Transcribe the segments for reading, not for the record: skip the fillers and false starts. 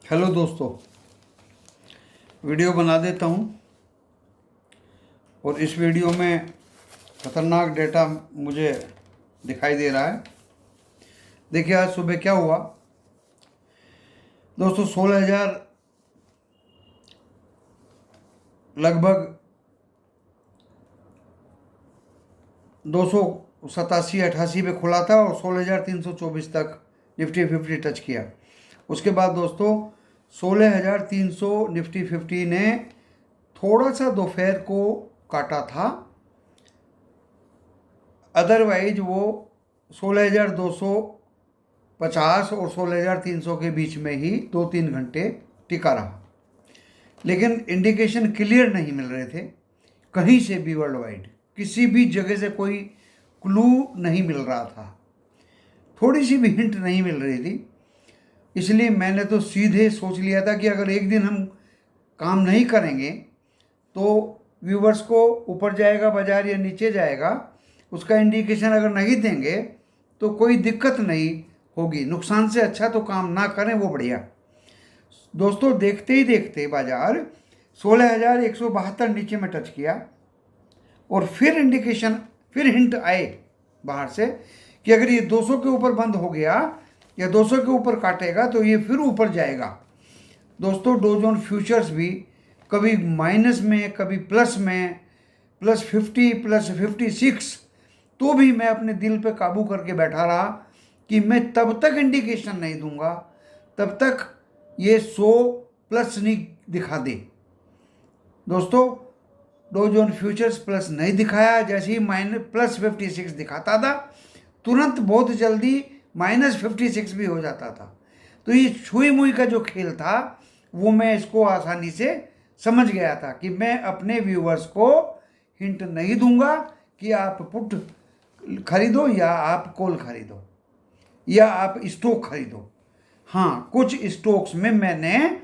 Hello दोस्तों, video बना देता हूँ और इस वीडियो में ख़तरनाक डेटा मुझे दिखाई दे रहा है। देखिए आज सुबह क्या हुआ दोस्तों। 16,000 लगभग 287-88 पे खुला था और 16,324 तक निफ्टी 50 टच किया। उसके बाद दोस्तों 16,300 निफ्टी 50 ने थोड़ा सा दोपहर को काटा था। अदरवाइज वो 16,250 और 16,300 के बीच में ही 2-3 घंटे टिका रहा, लेकिन इंडिकेशन क्लियर नहीं मिल रहे थे कहीं से भी। वर्ल्ड वाइड किसी भी जगह से कोई क्लू नहीं मिल रहा था, थोड़ी सी भी हिंट नहीं मिल रही थी। इसलिए मैंने तो सीधे सोच लिया था कि अगर एक दिन हम काम नहीं करेंगे तो व्यूवर्स को ऊपर जाएगा बाजार या नीचे जाएगा, उसका इंडिकेशन अगर नहीं देंगे तो कोई दिक्कत नहीं होगी। नुकसान से अच्छा तो काम ना करें, वो बढ़िया। दोस्तों देखते ही देखते बाजार 16,172 नीचे में टच किया और फिर इंडिकेशन, फिर हिंट आए बाहर से कि अगर ये 200 के ऊपर बंद हो गया या 200 के ऊपर काटेगा तो ये फिर ऊपर जाएगा। दोस्तों डो जोन फ्यूचर्स भी कभी माइनस में कभी प्लस में, +50 +56, तो भी मैं अपने दिल पे काबू करके बैठा रहा कि मैं तब तक इंडिकेशन नहीं दूंगा तब तक ये 100 प्लस नहीं दिखा दे। दोस्तों डो जोन फ्यूचर्स प्लस नहीं दिखाया, जैसे ही +56 दिखाता था तुरंत बहुत जल्दी -56 भी हो जाता था। तो ये छुई मुई का जो खेल था वो मैं इसको आसानी से समझ गया था कि मैं अपने व्यूवर्स को हिंट नहीं दूंगा कि आप पुट खरीदो या आप कॉल खरीदो या आप स्टॉक खरीदो। हाँ, कुछ स्टॉक्स में मैंने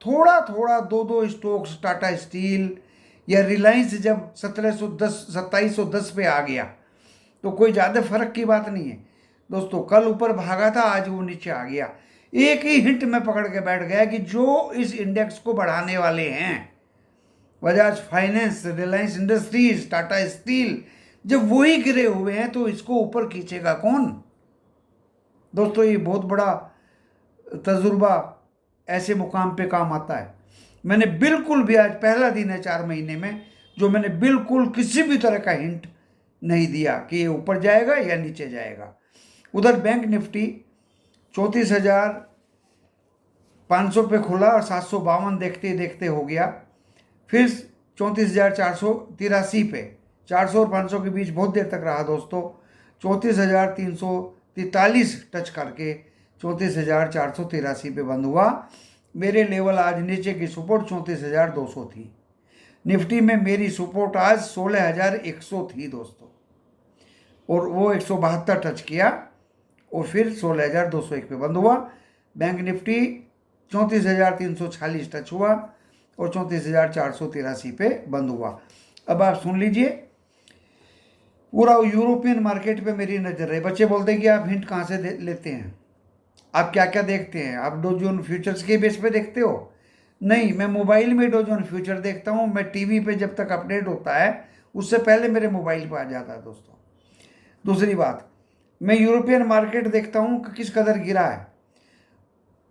थोड़ा थोड़ा 2-2 स्टॉक्स, टाटा स्टील या रिलायंस जब 2710 पे आ गया तो कोई ज़्यादा फर्क की बात नहीं है दोस्तों। कल ऊपर भागा था, आज वो नीचे आ गया। एक ही हिंट में पकड़ के बैठ गया कि जो इस इंडेक्स को बढ़ाने वाले हैं, Bajaj finance, Reliance industries, Tata steel, जब वही गिरे हुए हैं तो इसको ऊपर खींचेगा कौन। दोस्तों ये बहुत बड़ा तजुर्बा ऐसे मुकाम पे काम आता है। मैंने बिल्कुल भी, आज पहला दिन है 4 महीने में जो मैंने बिल्कुल किसी भी तरह का हिंट नहीं दिया कि ये ऊपर जाएगा या नीचे जाएगा। उधर बैंक निफ्टी 34,500 पे खुला और 752 देखते देखते हो गया, फिर 34,483 पे, 400 और 500 के बीच बहुत देर तक रहा दोस्तों। 34,343 टच करके 34,483 पे बंद हुआ। मेरे लेवल आज नीचे की सपोर्ट 34,200 थी। निफ्टी में मेरी सपोर्ट आज 16,100 थी दोस्तों, और वो 172 टच किया और फिर 16,201 पे बंद हुआ। बैंक निफ्टी 34,346 टच हुआ और 34,483 पे बंद हुआ। अब आप सुन लीजिए, पूरा यूरोपियन मार्केट पे मेरी नज़र है। बच्चे बोलते हैं कि आप हिंट कहाँ से लेते हैं, आप क्या क्या देखते हैं, आप डो जोन फ्यूचर्स के बेस पे देखते हो? नहीं, मैं मोबाइल में डो जोन फ्यूचर देखता हूँ। मैं टीवी पे जब तक अपडेट होता है उससे पहले मेरे मोबाइल पे आ जाता है दोस्तों। दूसरी बात, मैं यूरोपियन मार्केट देखता हूँ कि किस कदर गिरा है।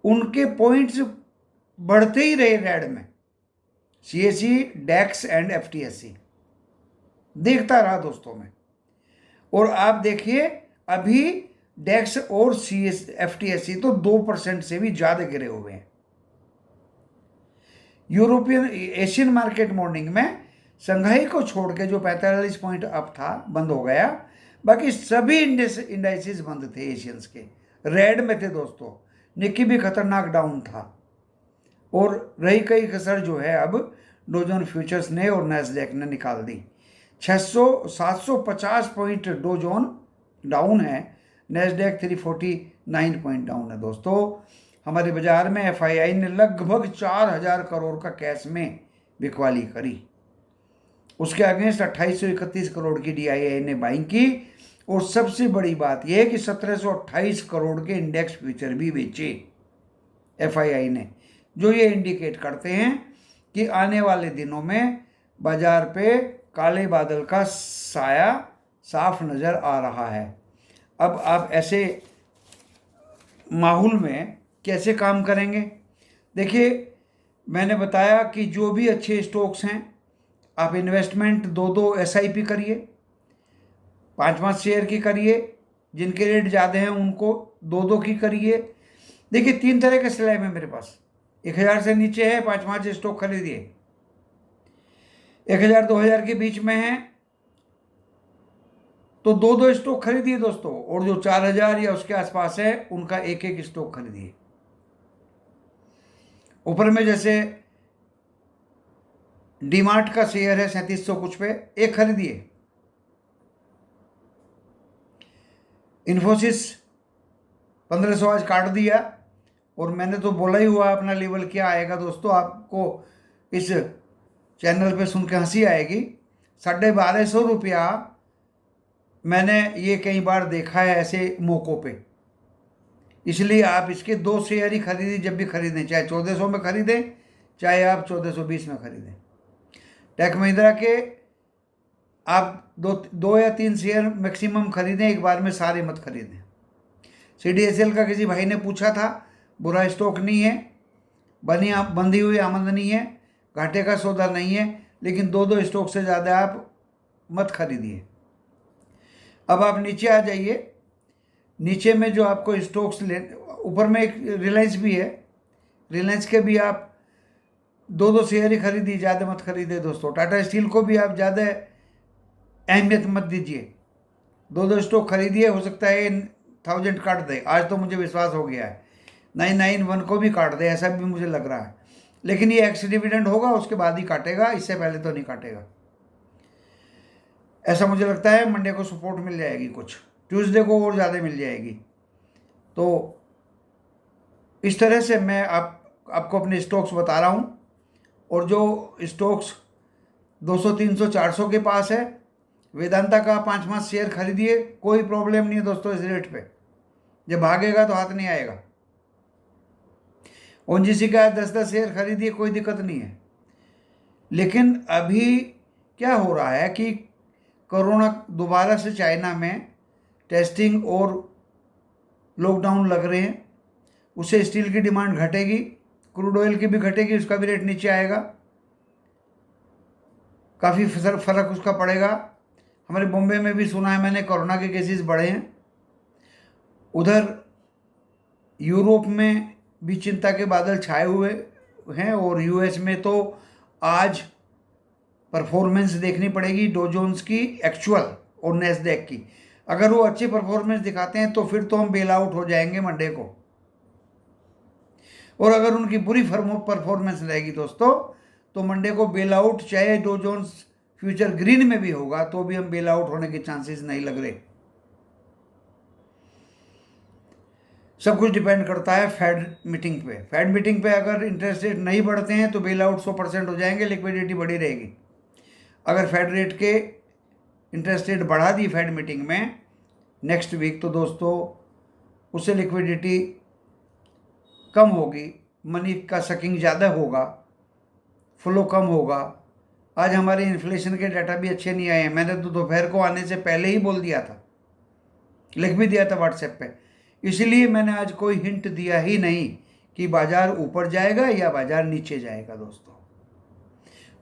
उनके पॉइंट्स बढ़ते ही रहे रेड में, CSE, डैक्स एंड FTSE देखता रहा दोस्तों मैं। और आप देखिए अभी डैक्स और FTSE तो 2% से भी ज़्यादा गिरे हुए हैं। यूरोपियन एशियन मार्केट मॉर्निंग में संघाई को छोड़ के जो 45 पॉइंट अप था बंद हो गया, बाकी सभी इंडाइसिस बंद थे एशियंस के, रेड में थे दोस्तों। निकी भी खतरनाक डाउन था और रही कई कसर जो है अब डो जोन फ्यूचर्स ने और नैस्डैक ने निकाल दी। 750 पॉइंट डो जोन डाउन है, नैस्डैक 349 पॉइंट डाउन है दोस्तों। हमारे बाजार में FII ने लगभग 4,000 करोड़ का कैश में बिकवाली करी। उसके अगेंस्ट 2,831 करोड़ की DII ने बाइंग की और सबसे बड़ी बात यह है कि 1,728 करोड़ के इंडेक्स फ्यूचर भी बेचे FII ने, जो ये इंडिकेट करते हैं कि आने वाले दिनों में बाजार पे काले बादल का साया साफ नज़र आ रहा है। अब आप ऐसे माहौल में कैसे काम करेंगे? देखिए, मैंने बताया कि जो भी अच्छे स्टॉक्स हैं, आप इन्वेस्टमेंट 2-2 SIP करिए, 5-5 शेयर की करिए, जिनके रेट ज़्यादा हैं उनको 2-2 की करिए। देखिए, 3 तरह के स्लैब है मेरे पास। 1000 से नीचे है 5-5 स्टॉक खरीदिए, 1000-2000 के बीच में है तो 2-2 स्टॉक खरीदिए दोस्तों, और जो 4000 या उसके आसपास है उनका 1-1 स्टॉक खरीदिए। ऊपर में जैसे डीमार्ट का शेयर है 3700 कुछ पे, एक खरीदिए। इन्फोसिस 1500 आज काट दिया, और मैंने तो बोला ही हुआ अपना लेवल क्या आएगा दोस्तों। आपको इस चैनल पे सुन के हंसी आएगी। 1250 रुपया मैंने ये कई बार देखा है ऐसे मौक़ों पे, इसलिए आप इसके 2 शेयर ही खरीदें जब भी खरीदें, चाहे 1400 में खरीदें, चाहे आप 1420 में खरीदें। टेक महिंद्रा के आप 2 या 3 शेयर मैक्सिमम खरीदें, एक बार में सारे मत खरीदें। CDSL का किसी भाई ने पूछा था, बुरा स्टॉक नहीं है, बंधी हुई आमदनी है, घाटे का सौदा नहीं है, लेकिन 2-2 स्टॉक से ज़्यादा आप मत खरीदिए। अब आप नीचे आ जाइए। नीचे में जो आपको स्टॉक्स ऊपर में एक रिलायंस भी है, रिलायंस के भी आप 2-2 शेयर ही खरीदिए, ज़्यादा मत खरीदिए दोस्तों। टाटा स्टील को भी आप ज़्यादा अहमियत मत दीजिए, 2-2 स्टॉक खरीदिए, हो सकता है 1000 काट दे। आज तो मुझे विश्वास हो गया है 991 को भी काट दे, ऐसा भी मुझे लग रहा है, लेकिन ये एक्स डिविडेंड होगा उसके बाद ही काटेगा, इससे पहले तो नहीं काटेगा। ऐसा मुझे लगता है मंडे को सपोर्ट मिल जाएगी, कुछ ट्यूसडे को और ज़्यादा मिल जाएगी। तो इस तरह से मैं आपको अपने स्टॉक्स बता रहा हूँ, और जो स्टॉक्स 200, 300, 400 के पास है, वेदांता का 5-5 शेयर खरीदिए, कोई प्रॉब्लम नहीं है दोस्तों इस रेट पे। जब भागेगा तो हाथ नहीं आएगा। ONGC का 10-10 शेयर खरीदिए, कोई दिक्कत नहीं है। लेकिन अभी क्या हो रहा है कि कोरोना दोबारा से चाइना में टेस्टिंग और लॉकडाउन लग रहे हैं, उससे स्टील की डिमांड घटेगी, क्रूड ऑयल की भी घटेगी, उसका भी रेट नीचे आएगा, काफ़ी फर्क उसका पड़ेगा। हमारे बॉम्बे में भी सुना है मैंने, कोरोना के केसेस बढ़े हैं। उधर यूरोप में भी चिंता के बादल छाए हुए हैं, और US में तो आज परफॉर्मेंस देखनी पड़ेगी डो जोन्स की एक्चुअल और नैस्डैक की। अगर वो अच्छी परफॉर्मेंस दिखाते हैं तो फिर तो हम बेल आउट हो जाएंगे मंडे को, और अगर उनकी बुरी परफॉर्मेंस रहेगी दोस्तों तो मंडे को बेल आउट, चाहे डो जोन्स फ्यूचर ग्रीन में भी होगा तो भी हम बेल आउट होने के चांसेस नहीं लग रहे। सब कुछ डिपेंड करता है फेड मीटिंग पे। फेड मीटिंग पे अगर इंटरेस्ट रेट नहीं बढ़ते हैं तो बेल आउट 100% हो जाएंगे, लिक्विडिटी बढ़ी रहेगी। अगर फेड रेट के इंटरेस्ट रेट बढ़ा दी फेड मीटिंग में नेक्स्ट वीक, तो दोस्तों उससे लिक्विडिटी कम होगी, मनी का सकिंग ज़्यादा होगा, फ्लो कम होगा। आज हमारे इन्फ्लेशन के डाटा भी अच्छे नहीं आए हैं। मैंने तो दोपहर को आने से पहले ही बोल दिया था, लिख भी दिया था व्हाट्सएप पे, इसलिए मैंने आज कोई हिंट दिया ही नहीं कि बाजार ऊपर जाएगा या बाजार नीचे जाएगा। दोस्तों,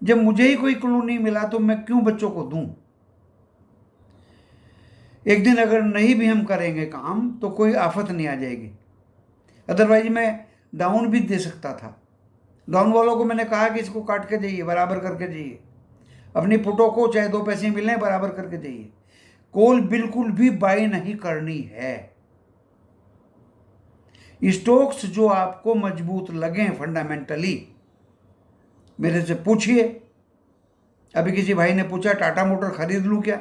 जब मुझे ही कोई क्लू नहीं मिला तो मैं क्यों बच्चों को दूं? एक दिन अगर नहीं भी हम करेंगे काम तो कोई आफत नहीं आ जाएगी, अदरवाइज मैं डाउन भी दे सकता था। डाउन वालों को मैंने कहा कि इसको काट के जाइए, बराबर करके जाइए, अपनी पुटों को चाहे 2 पैसे मिलें बराबर करके जाइए। कॉल बिल्कुल भी बाई नहीं करनी है। स्टॉक्स जो आपको मजबूत लगे फंडामेंटली, मेरे से पूछिए। अभी किसी भाई ने पूछा टाटा मोटर खरीद लूँ क्या,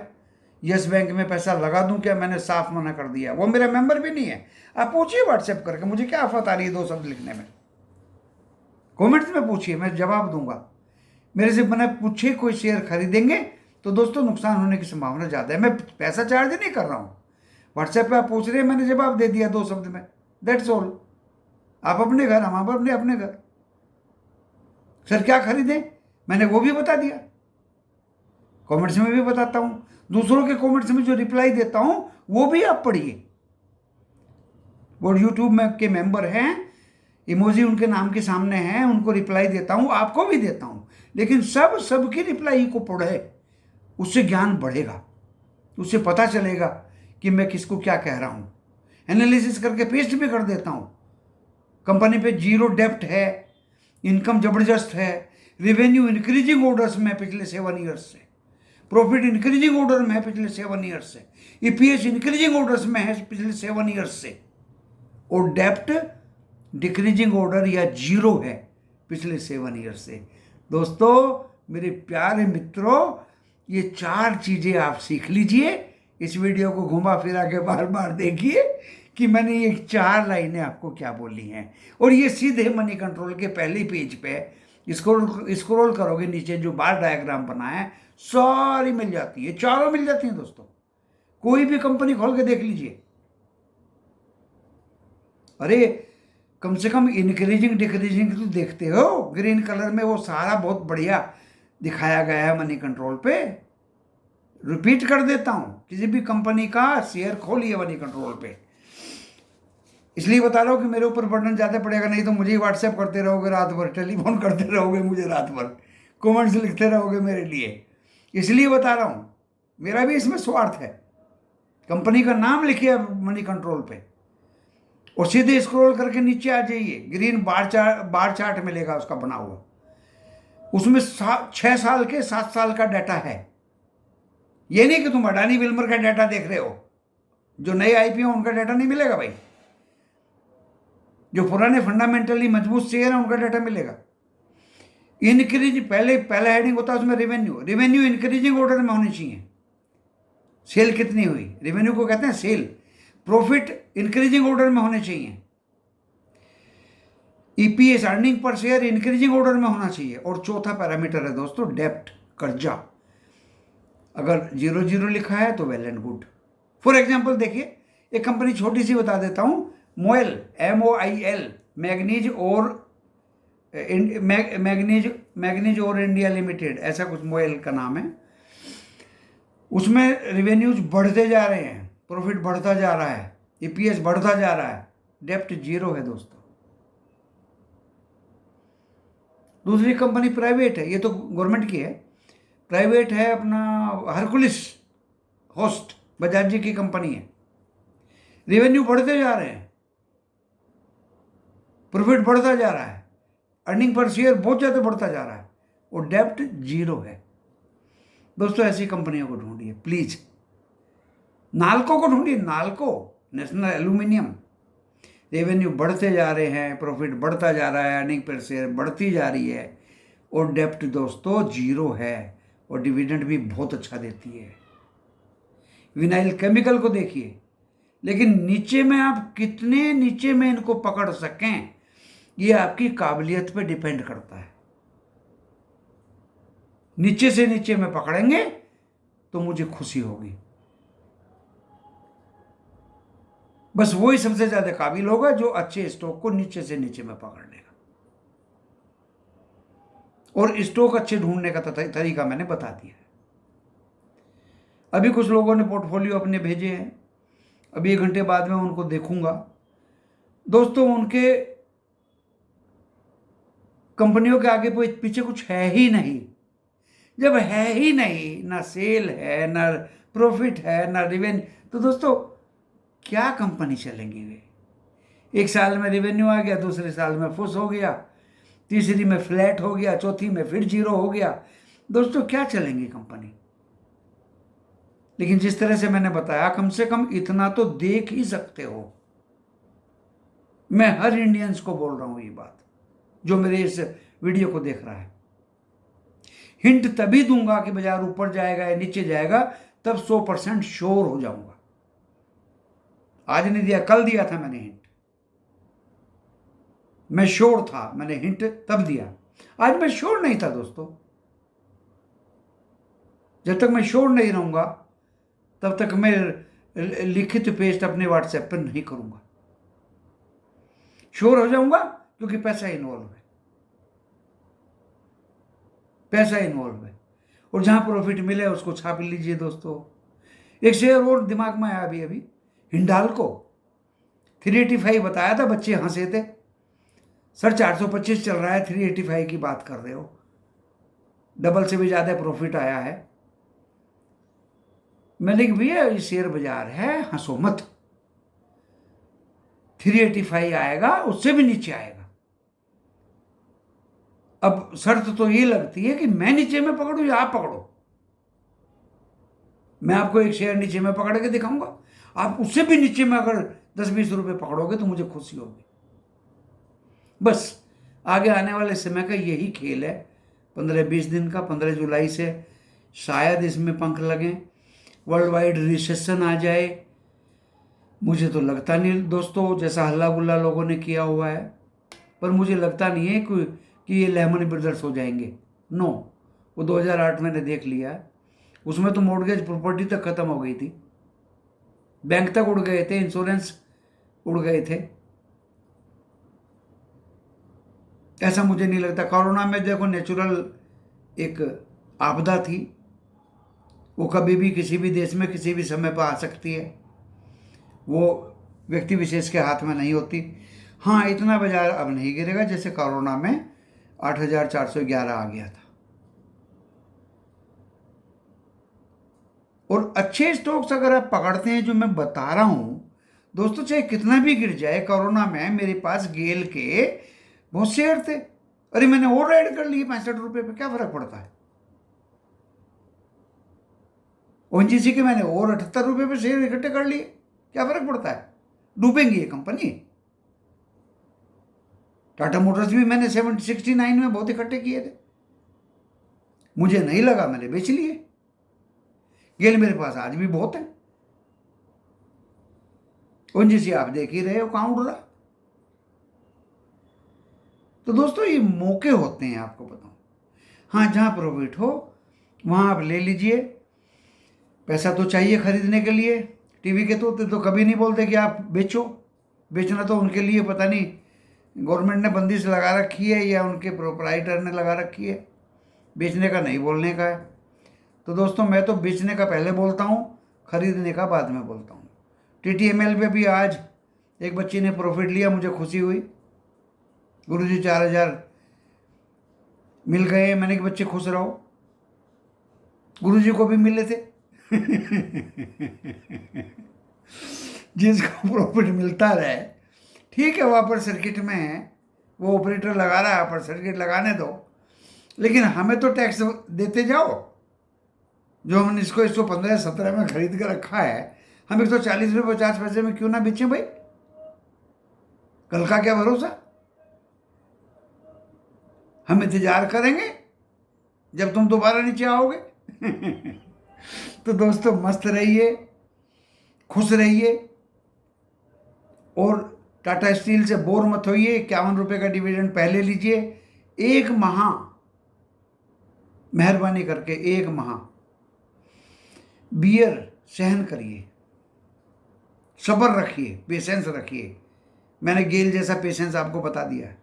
यस बैंक में पैसा लगा दूं क्या? मैंने साफ मना कर दिया, वो मेरा मेंबर भी नहीं है। आप पूछिए व्हाट्सएप करके, मुझे क्या आफत आ रही है 2 शब्द लिखने में? कमेंट्स में पूछिए, मैं जवाब दूंगा। मेरे से मैंने पूछे कोई शेयर खरीदेंगे तो दोस्तों नुकसान होने की संभावना ज़्यादा है। मैं पैसा चार्ज नहीं कर रहा हूँ, व्हाट्सएप पे आप पूछ रहे हैं, मैंने जवाब दे दिया 2 शब्द में, दैट्स ऑल। आप अपने घर, हम अपने घर। सर क्या खरीदें, मैंने वो भी बता दिया, कमेंट्स में भी बताता हूँ, दूसरों के कमेंट्स में जो रिप्लाई देता हूँ वो भी आप पढ़िए। वो यूट्यूब में के मेंबर हैं, इमोजी उनके नाम के सामने हैं, उनको रिप्लाई देता हूँ, आपको भी देता हूँ, लेकिन सबकी रिप्लाई को पढ़े, उससे ज्ञान बढ़ेगा, उससे पता चलेगा कि मैं किसको क्या कह रहा हूँ। एनालिसिस करके पेस्ट भी कर देता हूँ। कंपनी पे जीरो डेप्ट है, इनकम जबरदस्त है, रेवेन्यू इंक्रीजिंग ऑर्डर्स में पिछले 7 ईयर्स से, प्रॉफिट इंक्रीजिंग ऑर्डर में है पिछले 7 ईयर्स से, ईपीएस इंक्रीजिंग ऑर्डर्स में है पिछले 7 ईयर्स से, और डेप्ट डिक्रीजिंग ऑर्डर या जीरो है पिछले 7 ईयर्स से। दोस्तों, मेरे प्यारे मित्रों, ये 4 चीजें आप सीख लीजिए। इस वीडियो को घुमा फिरा के बार बार देखिए कि मैंने ये 4 लाइनें आपको क्या बोली हैं, और ये सीधे मनी कंट्रोल के पहले पेज पे स्क्रॉल करोगे, नीचे जो बार डायग्राम बना है सारी मिल जाती है, चारों मिल जाती हैं दोस्तों। कोई भी कंपनी खोल के देख लीजिए, अरे कम से कम इंक्रीजिंग डिक्रीजिंग तो देखते हो, ग्रीन कलर में वो सारा बहुत बढ़िया दिखाया गया है मनी कंट्रोल पे। रिपीट कर देता हूं, किसी भी कंपनी का शेयर खोलिए मनी कंट्रोल पे। इसलिए बता रहा हूं कि मेरे ऊपर बर्डन ज्यादा पड़ेगा, नहीं तो मुझे ही व्हाट्सएप करते रहोगे रात भर, टेलीफोन करते रहोगे मुझे रात भर, कमेंट्स लिखते रहोगे मेरे लिए। इसलिए बता रहा हूं, मेरा भी इसमें स्वार्थ है। कंपनी का नाम लिखिए मनी कंट्रोल पे और सीधे स्क्रॉल करके नीचे आ जाइए, ग्रीन बार चार्ट मिलेगा उसका बना हुआ, उसमें 6 साल के 7 साल का डाटा है। ये नहीं कि तुम अडानी विल्मर का डाटा देख रहे हो, जो नए आईपीओ उनका डाटा नहीं मिलेगा भाई, जो पुराने फंडामेंटली मजबूत शेयर है उनका डाटा मिलेगा। इंक्रीज पहला हेडिंग होता है उसमें रेवेन्यू इंक्रीजिंग ऑर्डर में होनी चाहिए, सेल कितनी हुई, रेवेन्यू को कहते हैं सेल। प्रॉफिट इंक्रीजिंग ऑर्डर में होने चाहिए, EPS earning per share increasing order में होना चाहिए, और चौथा पैरामीटर है दोस्तों डेप्ट, कर्जा। अगर 0 लिखा है तो well and good. For example देखिए, एक कंपनी छोटी सी बता देता हूं, मोइल, MOIL, मैग्नीज और इंडिया लिमिटेड, ऐसा कुछ मोइल का नाम है। उसमें रिवेन्यूज बढ़ते जा रहे हैं, प्रॉफिट बढ़ता जा रहा है, ईपीएस बढ़ता जा रहा है, डेप्ट 0 है दोस्तों। दूसरी कंपनी प्राइवेट है, ये तो गवर्नमेंट की है, प्राइवेट है अपना हरकुलिस होस्ट, बजाज जी की कंपनी है, रेवेन्यू बढ़ते जा रहे हैं, प्रॉफिट बढ़ता जा रहा है, अर्निंग पर शेयर बहुत ज़्यादा बढ़ता जा रहा है, और डेप्ट 0 है। दोस्तों, ऐसी कंपनियों को ढूंढिए प्लीज। नाल्को को ढूंढिए, नाल्को, नेशनल एल्यूमिनियम, रेवेन्यू बढ़ते जा रहे हैं, प्रॉफिट बढ़ता जा रहा है, अर्निंग पर शेयर बढ़ती जा रही है, और डेप्ट दोस्तों 0 है, और डिविडेंड भी बहुत अच्छा देती है। विनाइल केमिकल को देखिए, लेकिन नीचे में आप कितने नीचे में इनको पकड़ सकें, ये आपकी काबिलियत पे डिपेंड करता है। नीचे से नीचे में पकड़ेंगे तो मुझे खुशी होगी, बस वही सबसे ज्यादा काबिल होगा जो अच्छे स्टॉक को नीचे से नीचे में पकड़ लेगा। और स्टॉक अच्छे ढूंढने का तरीका मैंने बता दिया है। अभी कुछ लोगों ने पोर्टफोलियो अपने भेजे हैं, अभी 1 घंटे बाद में उनको देखूंगा। दोस्तों, उनके कंपनियों के आगे पीछे कुछ है ही नहीं। जब है ही नहीं, ना सेल है, ना प्रॉफिट है, ना रेवेन्यू, तो दोस्तों क्या कंपनी चलेंगी वे? 1 साल में रेवेन्यू आ गया, दूसरे साल में फुस हो गया, तीसरी में फ्लैट हो गया, चौथी में फिर 0 हो गया। दोस्तों क्या चलेंगी कंपनी? लेकिन जिस तरह से मैंने बताया, कम से कम इतना तो देख ही सकते हो। मैं हर इंडियंस को बोल रहा हूं ये बात, जो मेरे इस वीडियो को देख रहा है। हिंट तभी दूंगा कि बाजार ऊपर जाएगा या नीचे जाएगा, तब 100% श्योर हो जाऊंगा। आज नहीं दिया, कल दिया था मैंने हिंट, मैं श्योर था, मैंने हिंट तब दिया। आज मैं श्योर नहीं था दोस्तों। जब तक मैं श्योर नहीं रहूंगा तब तक मैं लिखित पेस्ट अपने व्हाट्सएप पर नहीं करूंगा। श्योर हो जाऊंगा क्योंकि पैसा इन्वॉल्व है। पैसा इन्वॉल्व है, और जहाँ प्रॉफिट मिले उसको छाप लीजिए दोस्तों। एक शेयर और दिमाग में आया अभी अभी, हिंडाल्को 385 बताया था, बच्चे हंसे थे, सर 425 चल रहा है, 385 की बात कर रहे हो, डबल से भी ज़्यादा प्रॉफिट आया है। मैंने कहा भैया ये शेयर बाजार है, हंसो मत, 385 आएगा, उससे भी नीचे आएगा। अब शर्त तो ये लगती है कि मैं नीचे में पकड़ूं या आप पकड़ो। मैं आपको एक शेयर नीचे में पकड़ के दिखाऊंगा, आप उससे भी नीचे में अगर 10-20 रुपए पकड़ोगे तो मुझे खुशी होगी। बस आगे आने वाले समय का यही खेल है, 15-20 दिन का। 15 जुलाई से शायद इसमें पंख लगें, वर्ल्ड वाइड रिसेशन आ जाए। मुझे तो लगता नहीं दोस्तों, जैसा हल्ला गुल्ला लोगों ने किया हुआ है, पर मुझे लगता नहीं है कि ये लेमन ब्रदर्स हो जाएंगे। नो, वो 2008 मैंने देख लिया है, उसमें तो मॉर्गेज प्रॉपर्टी तक खत्म हो गई थी, बैंक तक उड़ गए थे, इंश्योरेंस उड़ गए थे। ऐसा मुझे नहीं लगता। कोरोना में देखो नेचुरल एक आपदा थी, वो कभी भी किसी भी देश में किसी भी समय पर आ सकती है, वो व्यक्ति विशेष के हाथ में नहीं होती। हाँ, इतना बाजार अब नहीं गिरेगा जैसे कोरोना में 8,411 आ गया था। और अच्छे स्टॉक्स अगर आप पकड़ते हैं, जो मैं बता रहा हूं दोस्तों, चाहे कितना भी गिर जाए, कोरोना में मेरे पास गेल के बहुत शेयर थे, अरे मैंने और ऐड कर लिए 65 रुपए पे, क्या फर्क पड़ता है। ओएनजीसी के मैंने और 78 रुपए पे शेयर इकट्ठे कर लिए, क्या फर्क पड़ता है, डूबेंगी ये कंपनी। टाटा मोटर्स भी मैंने 69 में बहुत इकट्ठे किए थे, मुझे नहीं लगा, मैंने बेच लिए। गेल मेरे पास आज भी बहुत है, ओएनजीसी आप देख ही रहे हो कहां उड़ रहा। तो दोस्तों ये मौके होते हैं, आपको बताऊं। हाँ, जहां प्रॉफिट हो वहां आप ले लीजिए। पैसा तो चाहिए खरीदने के लिए। टीवी के तोते तो कभी नहीं बोलते कि आप बेचो, बेचना तो उनके लिए पता नहीं गवर्नमेंट ने बंदिश लगा रखी है या उनके प्रोप्राइटर ने लगा रखी है, बेचने का नहीं बोलने का है। तो दोस्तों मैं तो बेचने का पहले बोलता हूँ, खरीदने का बाद में बोलता हूँ। TTML पे भी आज एक बच्ची ने प्रॉफिट लिया, मुझे खुशी हुई, गुरुजी 4,000 मिल गए। मैंने कि बच्चे खुश रहो, गुरुजी को भी मिले थे। जिसको प्रॉफिट मिलता रहे, ठीक है, वो अपर सर्किट में है, वो ऑपरेटर लगा रहा है, अपर सर्किट लगाने दो, लेकिन हमें तो टैक्स देते जाओ। जो हमने इसको 115-17 में खरीद कर रखा है, हम 140 रुपये 50 पैसे में क्यों ना बेचें भाई, कल का क्या भरोसा। हम इंतजार करेंगे जब तुम दोबारा नीचे आओगे। तो दोस्तों मस्त रहिए, खुश रहिए, और टाटा स्टील से बोर मत होइए। 51 रुपये का डिविडेंड पहले लीजिए, एक माह मेहरबानी करके, एक माह बियर सहन करिए, सब्र रखिए, पेशेंस रखिए। मैंने गेल जैसा पेशेंस आपको बता दिया है,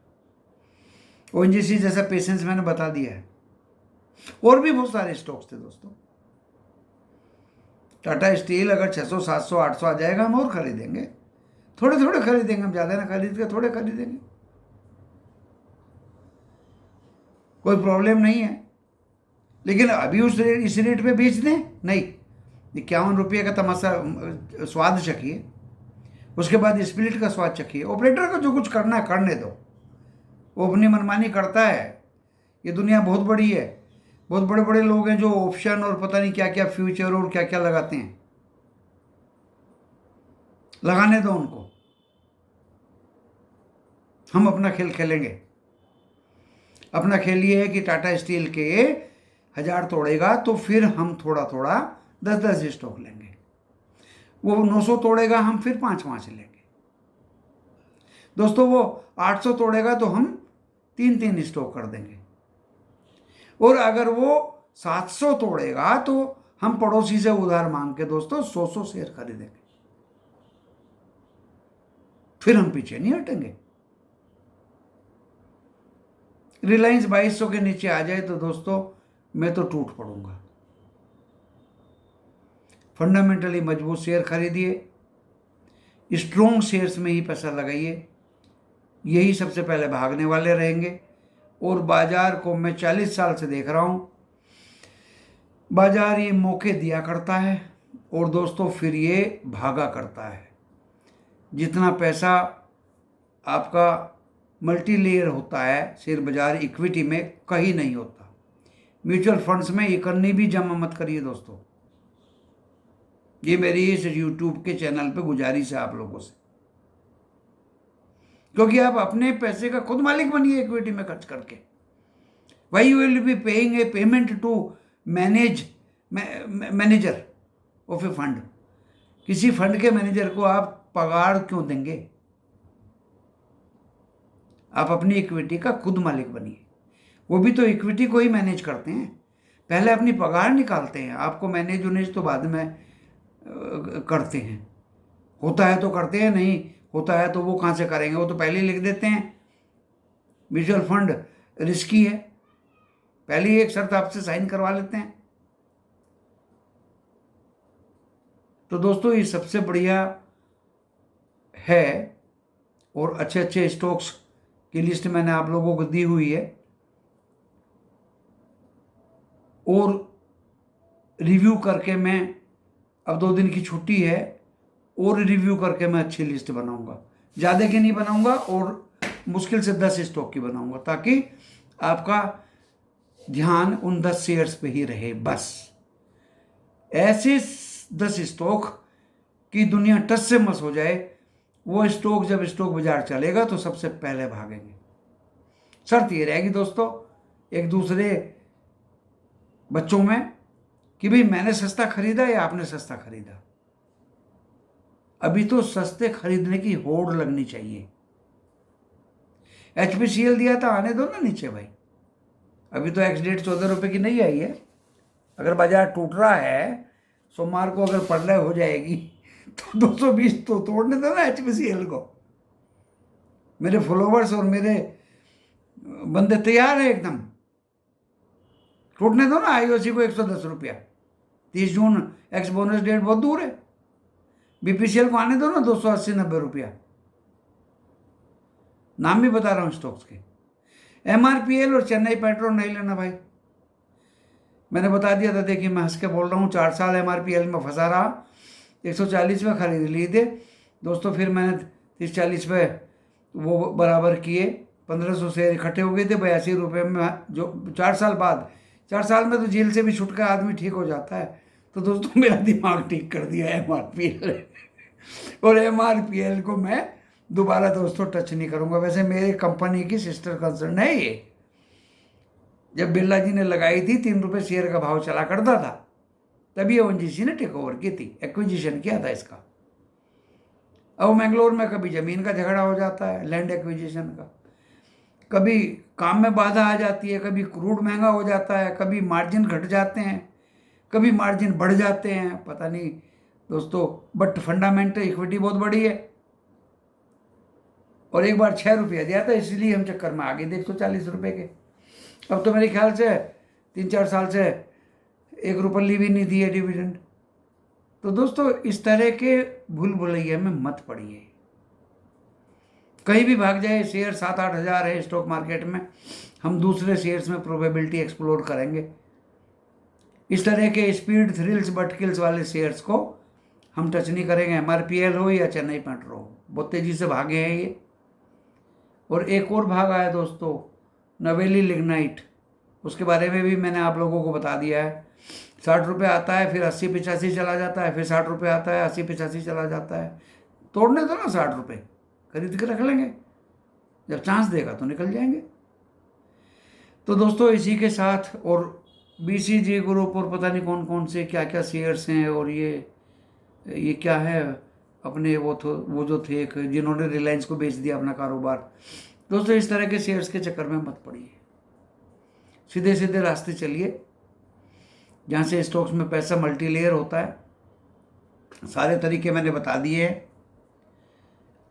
ओएनजीसी जैसा पेशेंस मैंने बता दिया है, और भी बहुत सारे स्टॉक्स थे दोस्तों। टाटा स्टील अगर 600, 700, 800 आ जाएगा, हम और खरीदेंगे, थोड़े थोड़े खरीदेंगे, हम ज़्यादा ना खरीद के थोड़े खरीदेंगे, कोई प्रॉब्लम नहीं है। लेकिन अभी इस रेट पे बेच दें, नहीं। 51 रुपये का तमाशा स्वाद चखिए, उसके बाद स्प्लिट का स्वाद चखिए। ऑपरेटर को जो कुछ करना है करने दो, वो अपनी मनमानी करता है। ये दुनिया बहुत बड़ी है, बहुत बड़े बड़े लोग हैं जो ऑप्शन और पता नहीं क्या क्या फ्यूचर और क्या क्या लगाते हैं, लगाने दो उनको, हम अपना खेल खेलेंगे। अपना खेल ये है कि टाटा स्टील के 1000 तोड़ेगा तो फिर हम थोड़ा थोड़ा 10-10 स्टॉक लेंगे, वो 900 तोड़ेगा हम फिर 5-5 लेंगे दोस्तों, वो 800 तोड़ेगा तो हम 3-3 स्टॉक कर देंगे, और अगर वो 700 तोड़ेगा तो हम पड़ोसी से उधार मांग के दोस्तों 100 शेयर खरीदेंगे, फिर हम पीछे नहीं हटेंगे। रिलायंस 2200 के नीचे आ जाए तो दोस्तों मैं तो टूट पड़ूंगा। फंडामेंटली मजबूत शेयर खरीदिए, स्ट्रॉन्ग शेयर्स में ही पैसा लगाइए, यही सबसे पहले भागने वाले रहेंगे। और बाजार को मैं 40 साल से देख रहा हूं, बाजार ये मौके दिया करता है और दोस्तों फिर ये भागा करता है। जितना पैसा आपका मल्टी लेयर होता है शेयर बाजार इक्विटी में, कहीं नहीं होता। म्यूचुअल फंड्स में ये करनी भी जमा मत करिए दोस्तों। ये मेरी इस यूट्यूब के चैनल पे गुजारिश है आप लोगों से, क्योंकि आप अपने पैसे का खुद मालिक बनिए इक्विटी में खर्च करके। Why you will be paying a payment to manager of a fund. किसी फंड के मैनेजर को आप पगार क्यों देंगे? आप अपनी इक्विटी का खुद मालिक बनिए। वो भी तो इक्विटी को ही मैनेज करते हैं, पहले अपनी पगार निकालते हैं। आपको मैनेज उनेज तो बाद में करते हैं। होता है तो करते हैं, नहीं होता है तो वो कहाँ से करेंगे, वो तो पहले ही लिख देते हैं। म्यूचुअल फंड रिस्की है, पहले ही एक शर्त आपसे साइन करवा लेते हैं। तो दोस्तों ये सबसे बढ़िया है और अच्छे अच्छे स्टॉक्स की लिस्ट मैंने आप लोगों को दी हुई है, और रिव्यू करके मैं, अब 2 दिन की छुट्टी है, और रिव्यू करके मैं अच्छी लिस्ट बनाऊंगा। ज़्यादा की नहीं बनाऊंगा और मुश्किल से 10 स्टॉक की बनाऊंगा, ताकि आपका ध्यान उन 10 शेयर्स पे ही रहे बस। ऐसे 10 स्टॉक की दुनिया टस से मस हो जाए, वो स्टॉक जब स्टॉक बाजार चलेगा तो सबसे पहले भागेंगे। शर्त ये रहेगी दोस्तों एक दूसरे बच्चों में कि भाई मैंने सस्ता खरीदा या आपने सस्ता खरीदा। अभी तो सस्ते खरीदने की होड़ लगनी चाहिए। HPCL दिया था, आने दो ना नीचे भाई। अभी तो एक्स डेट 14 रुपये की नहीं आई है। अगर बाजार टूट रहा है, सोमवार को अगर पढ़ाई हो जाएगी तो 220 तो तोड़ने दो ना HPCL को। मेरे फॉलोवर्स और मेरे बंदे तैयार है एकदम, टूटने दो ना। IOC को 110 रुपया, 30 जून एक्स बोनस डेट बहुत दूर है। BPCL को आने दो ना 280-90 रुपया। नाम भी बता रहा हूँ स्टॉक्स के। MRPL और चेन्नई पेट्रो नहीं लेना भाई, मैंने बता दिया था। देखिए मैं हंस के बोल रहा हूँ, 4 साल MRPL में फंसा रहा, 140 में खरीद लिए थे दोस्तों। फिर मैंने 30-40 पे वो बराबर किए, 1500 शेयर इकट्ठे हो गए थे 82 रुपये में। जो 4 साल बाद, 4 साल में तो जेल से भी छुटका आदमी ठीक हो जाता है। तो दोस्तों मेरा दिमाग ठीक कर दिया MRPL और MRPL को मैं दोबारा दोस्तों टच नहीं करूंगा। वैसे मेरे कंपनी की सिस्टर कंसर्न है ये। जब बिरला जी ने लगाई थी 3 रुपये शेयर का भाव चला करता था, तभी ONGC ने टेक ओवर की थी, एक्विजिशन किया था इसका। अब मैंगलोर में कभी ज़मीन का झगड़ा हो जाता है, लैंड एक्विजिशन का, कभी काम में बाधा आ जाती है, कभी क्रूड महंगा हो जाता है, कभी मार्जिन घट जाते हैं, कभी मार्जिन बढ़ जाते हैं, पता नहीं दोस्तों। बट फंडामेंटल इक्विटी बहुत बड़ी है। और एक बार 6 रुपया दिया था, इसलिए हम चक्कर में आ गए थे 140 रुपये के। अब तो मेरे ख्याल से 3-4 साल से 1 रुपये भी नहीं दी है डिविडेंड। तो दोस्तों इस तरह के भूल भुलैया में मत पड़िए। कहीं भी भाग जाए शेयर, 7-8 हज़ार है स्टॉक मार्केट में, हम दूसरे शेयर्स में प्रोबेबिलिटी एक्सप्लोर करेंगे। इस तरह के स्पीड थ्रिल्स बट किल्स वाले शेयर्स को हम टच नहीं करेंगे। MRPL हो या चेन्नई पेट्रो हो, बहुत तेज़ी से भागे हैं ये। और एक और भाग आया दोस्तों, नवेली लिग्नाइट, उसके बारे में भी मैंने आप लोगों को बता दिया है। 60 रुपये आता है, फिर 80-85 चला जाता है, फिर 60 रुपये आता है, 80-85 चला जाता है। तोड़ने दो ना 60 रुपये, खरीद के रख लेंगे, जब चांस देगा तो निकल जाएंगे। तो दोस्तों इसी के साथ, और BCG ग्रुप और पता नहीं कौन कौन से क्या क्या शेयर्स हैं, और ये क्या है अपने वो जो थे एक, जिन्होंने रिलायंस को बेच दिया अपना कारोबार। दोस्तों इस तरह के शेयर्स के चक्कर में मत पड़िए, सीधे सीधे रास्ते चलिए जहाँ से स्टॉक्स में पैसा मल्टी लेयर होता है। सारे तरीके मैंने बता दिए हैं,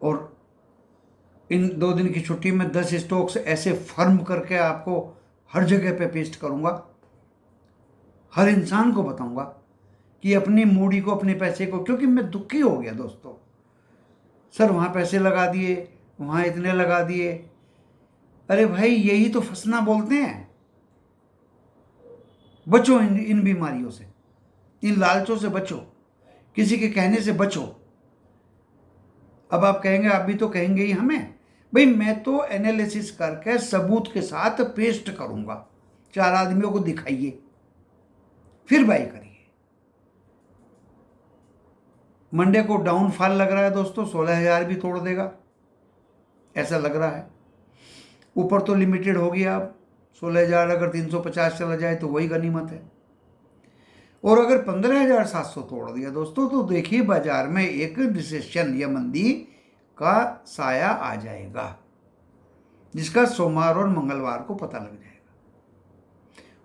और इन 2 दिन की छुट्टी में 10 स्टॉक्स ऐसे फर्म करके आपको हर जगह पे पेस्ट करूँगा हर इंसान को बताऊंगा कि अपनी मूडी को, अपने पैसे को, क्योंकि मैं दुखी हो गया दोस्तों। सर वहाँ पैसे लगा दिए, वहाँ इतने लगा दिए। अरे भाई यही तो फंसना बोलते हैं। बचो इन बीमारियों से, इन लालचों से बचो, किसी के कहने से बचो। अब आप कहेंगे, आप भी तो कहेंगे ही हमें, भाई मैं तो एनालिसिस करके सबूत के साथ पेस्ट करूंगा, 4 आदमियों को दिखाइए, फिर बाई करिए। मंडे को डाउनफॉल लग रहा है दोस्तों, 16,000 भी तोड़ देगा ऐसा लग रहा है। ऊपर तो लिमिटेड हो गया अब, 16,000 अगर 350 चला जाए तो वही गनीमत है। और अगर 15,700 तोड़ दिया दोस्तों, तो देखिए बाजार में एक रिसेशन या मंदी का साया आ जाएगा, जिसका सोमवार और मंगलवार को पता लग जाएगा।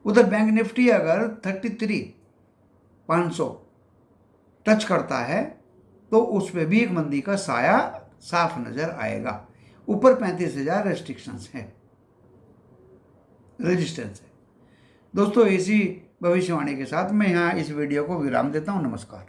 उधर बैंक निफ्टी अगर 33,500 टच करता है तो उस पर भी एक मंदी का साया साफ नजर आएगा। ऊपर 35,000 रेस्ट्रिक्शंस है, रेजिस्टेंस है। दोस्तों इसी भविष्यवाणी के साथ मैं यहाँ इस वीडियो को विराम देता हूँ। नमस्कार।